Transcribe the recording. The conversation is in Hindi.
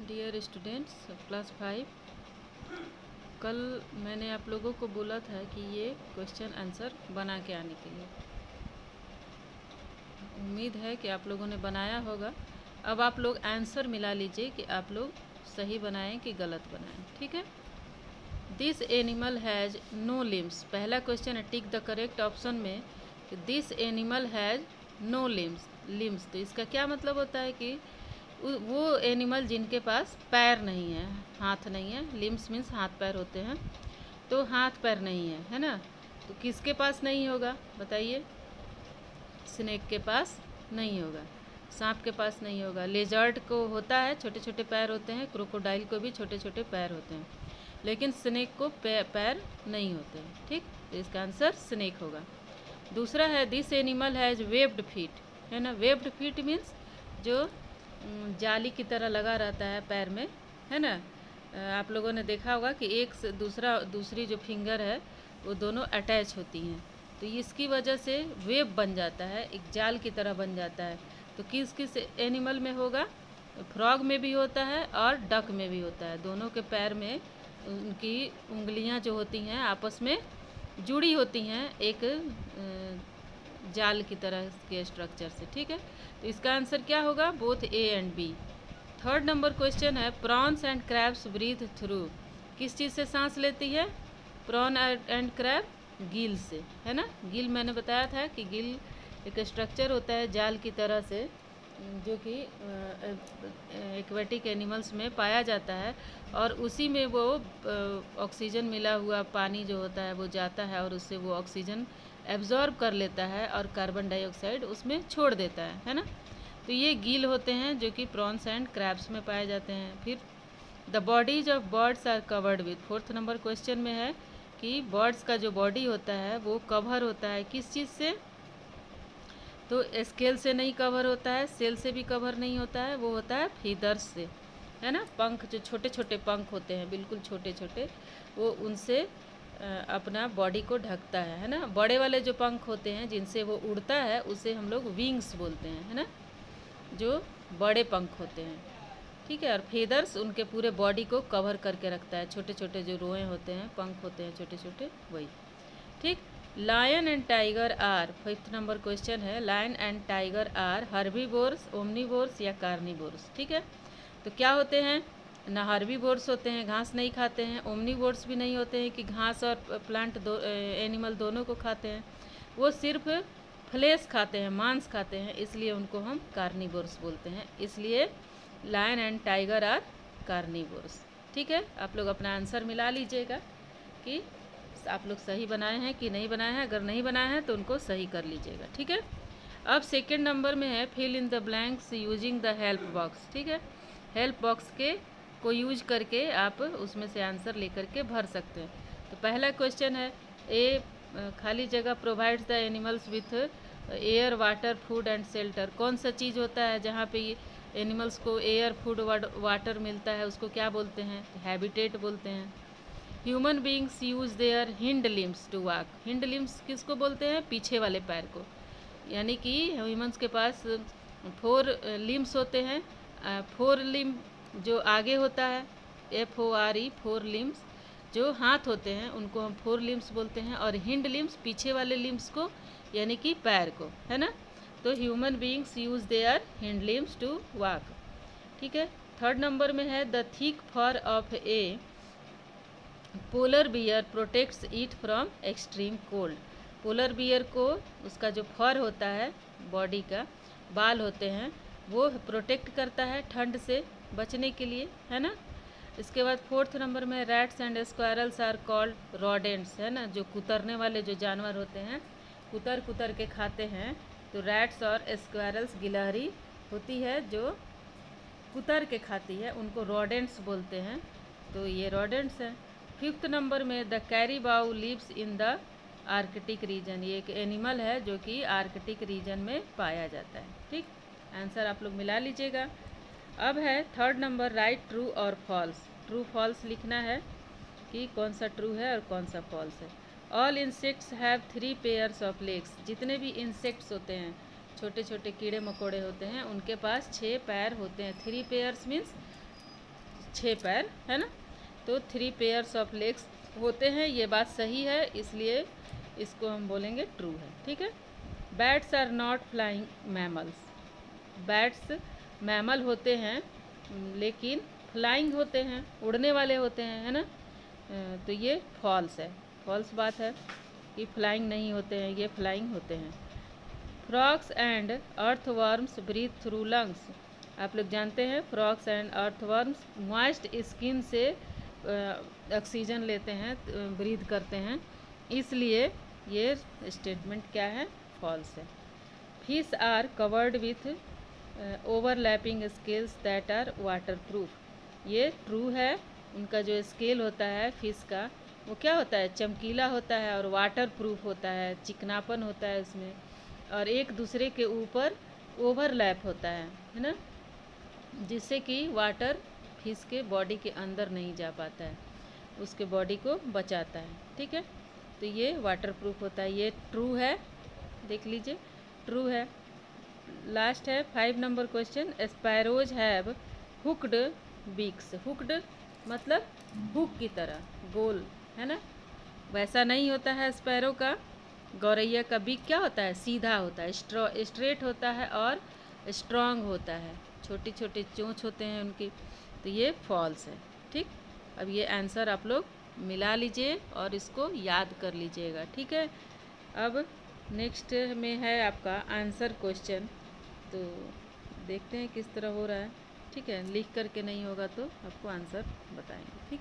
डियर स्टूडेंट्स क्लास 5, कल मैंने आप लोगों को बोला था कि ये क्वेश्चन आंसर बना के आने के लिए। उम्मीद है कि आप लोगों ने बनाया होगा। अब आप लोग आंसर मिला लीजिए कि आप लोग सही बनाएं कि गलत बनाएं, ठीक है। This animal has no limbs. पहला क्वेश्चन है टिक द करेक्ट ऑप्शन में कि this animal has no limbs. तो इसका क्या मतलब होता है कि वो एनिमल जिनके पास पैर नहीं है, हाथ नहीं है। लिम्स मीन्स हाथ पैर होते हैं, तो हाथ पैर नहीं है ना। तो किसके पास नहीं होगा बताइए? स्नेक के पास नहीं होगा, सांप के पास नहीं होगा। लेजर्ड को होता है, छोटे छोटे पैर होते हैं। क्रोकोडाइल को भी छोटे छोटे पैर होते हैं, लेकिन स्नेक को पैर नहीं होते हैं, ठीक। तो इसका आंसर स्नेक होगा। दूसरा है this animal has webbed feet, है ना। वेब्ड फीट मीन्स जो जाली की तरह लगा रहता है पैर में, है ना। आप लोगों ने देखा होगा कि एक से दूसरी जो फिंगर है वो दोनों अटैच होती हैं, तो इसकी वजह से वेब बन जाता है, एक जाल की तरह बन जाता है। तो किस किस एनिमल में होगा? फ्रॉग में भी होता है और डक में भी होता है। दोनों के पैर में उनकी उंगलियां जो होती हैं आपस में जुड़ी होती हैं एक जाल की तरह के स्ट्रक्चर से, ठीक है। तो इसका आंसर क्या होगा? Both A and B. Third number question है prawns and crabs breathe through. किस चीज़ से सांस लेती है प्रॉन एंड क्रैब? गिल से, है ना। गिल मैंने बताया था कि गिल एक स्ट्रक्चर होता है जाल की तरह से, जो कि एक्वेटिक एनिमल्स में पाया जाता है, और उसी में वो ऑक्सीजन मिला हुआ पानी जो होता है वो जाता है और उससे वो ऑक्सीजन एब्जॉर्ब कर लेता है और कार्बन डाइऑक्साइड उसमें छोड़ देता है ना। तो ये गिल होते हैं जो कि प्रॉन्स एंड क्रैब्स में पाए जाते हैं। फिर the bodies of birds are covered with. Fourth number question में है कि बर्ड्स का जो बॉडी होता है वो कवर होता है किस चीज़ से? तो स्केल से नहीं कवर होता है, सेल से भी कवर नहीं होता है, वो होता है फीदर्स से, है ना। पंख, जो छोटे छोटे पंख होते हैं बिल्कुल छोटे छोटे, वो उनसे अपना बॉडी को ढकता है ना। बड़े वाले जो पंख होते हैं जिनसे वो उड़ता है उसे हम लोग विंग्स बोलते हैं, है ना, जो बड़े पंख होते हैं, ठीक है। और फेदर्स उनके पूरे बॉडी को कवर करके रखता है, छोटे छोटे जो रोए होते हैं, पंख होते हैं छोटे छोटे, वही, ठीक। Lion and tiger are, fifth number question है, lion and tiger are herbivores, omnivores या कार्निवोर्स, ठीक है। तो क्या होते हैं? ना हर्बीवोर्स होते हैं, घास नहीं खाते हैं। ओमनीवोर्स भी नहीं होते हैं कि घास और प्लांट एनिमल दोनों को खाते हैं। वो सिर्फ फ्लेश खाते हैं, मांस खाते हैं, इसलिए उनको हम कार्निवोर्स बोलते हैं। इसलिए lion and tiger are carnivores, ठीक है। आप लोग अपना आंसर मिला लीजिएगा कि आप लोग सही बनाए हैं कि नहीं बनाए हैं। अगर नहीं बनाए हैं तो उनको सही कर लीजिएगा, ठीक है। अब सेकंड नंबर में है fill in the blanks using the help box, ठीक है। हेल्प बॉक्स को यूज करके आप उसमें से आंसर लेकर के भर सकते हैं। तो पहला क्वेश्चन है ए खाली जगह provides the animals with air water food and shelter. कौन सा चीज़ होता है जहाँ पे एनिमल्स को एयर फूड वाटर मिलता है, उसको क्या बोलते हैं? हैबिटेट बोलते हैं। Human beings use their hind limbs to walk. Hind limbs किसको बोलते हैं? पीछे वाले पैर को, यानी कि ह्यूमन्स के पास 4 लिम्स होते हैं। 4 लिम जो आगे होता है, FORE, 4 लिम्स जो हाथ होते हैं उनको हम 4 लिम्स बोलते हैं, और हिंड लिम्स पीछे वाले लिम्स को, यानी कि पैर को, है ना। तो human beings use their hind limbs to walk, ठीक है। थर्ड नंबर में है the thick fur of a polar bear protects it from extreme cold. Polar bear को उसका जो फर होता है, बॉडी का बाल होते हैं, वो प्रोटेक्ट करता है ठंड से बचने के लिए, है ना। इसके बाद फोर्थ नंबर में rats and squirrels are called rodents, है ना। जो कुतरने वाले जो जानवर होते हैं, कुतर कुतर के खाते हैं, तो रैट्स और स्क्वायरल्स, गिलहरी होती है जो कुतर के खाती है, उनको रोडेंट्स बोलते हैं। तो ये रोडेंट्स हैं। फिफ्थ नंबर में the caribou lives in the Arctic region. ये एक एनिमल है जो कि आर्कटिक रीजन में पाया जाता है, ठीक। आंसर आप लोग मिला लीजिएगा। अब है थर्ड नंबर राइट ट्रू और फॉल्स। ट्रू फॉल्स लिखना है कि कौन सा ट्रू है और कौन सा फॉल्स है। All insects have 3 pairs of legs. जितने भी इंसेक्ट्स होते हैं, छोटे छोटे कीड़े मकोड़े होते हैं, उनके पास 6 पैर होते हैं। 3 पेयर्स मीन्स 6 पैर, है ना। तो 3 पेयर्स ऑफ लेग्स होते हैं, ये बात सही है, इसलिए इसको हम बोलेंगे ट्रू है, ठीक है। Bats are not flying mammals. Bats mammal होते हैं लेकिन फ्लाइंग होते हैं, उड़ने वाले होते हैं, है ना। तो ये फॉल्स है, फॉल्स बात है कि फ्लाइंग नहीं होते हैं, ये फ्लाइंग होते हैं। Frogs and earthworms breathe through lungs. आप लोग जानते हैं frogs and earthworms moist skin से ऑक्सीजन लेते हैं, ब्रीथ करते हैं, इसलिए ये स्टेटमेंट क्या है, फॉल्स है। Fish are covered with overlapping scales that are waterproof. ये ट्रू है, उनका जो स्केल होता है फिश का वो क्या होता है, चमकीला होता है और वाटर प्रूफ होता है, चिकनापन होता है उसमें, और एक दूसरे के ऊपर ओवरलैप होता है ना, जिससे कि वाटर फिश के बॉडी के अंदर नहीं जा पाता है, उसके बॉडी को बचाता है, ठीक है। तो ये वाटर प्रूफ होता है, ये ट्रू है, देख लीजिए ट्रू है। लास्ट है 5 number question. Sparrows have hooked beaks. Hooked मतलब हुक की तरह गोल, है ना, वैसा नहीं होता है स्पैरो का। गौरैया का बीक क्या होता है, सीधा होता है, स्ट्रेट होता है और स्ट्रांग होता है, छोटी छोटी चोंच होते हैं उनकी। तो ये फॉल्स है, ठीक। अब ये आंसर आप लोग मिला लीजिए और इसको याद कर लीजिएगा, ठीक है। अब नेक्स्ट में है आपका आंसर क्वेश्चन, तो देखते हैं किस तरह हो रहा है, ठीक है। लिख करके नहीं होगा तो आपको आंसर बताएंगे, ठीक।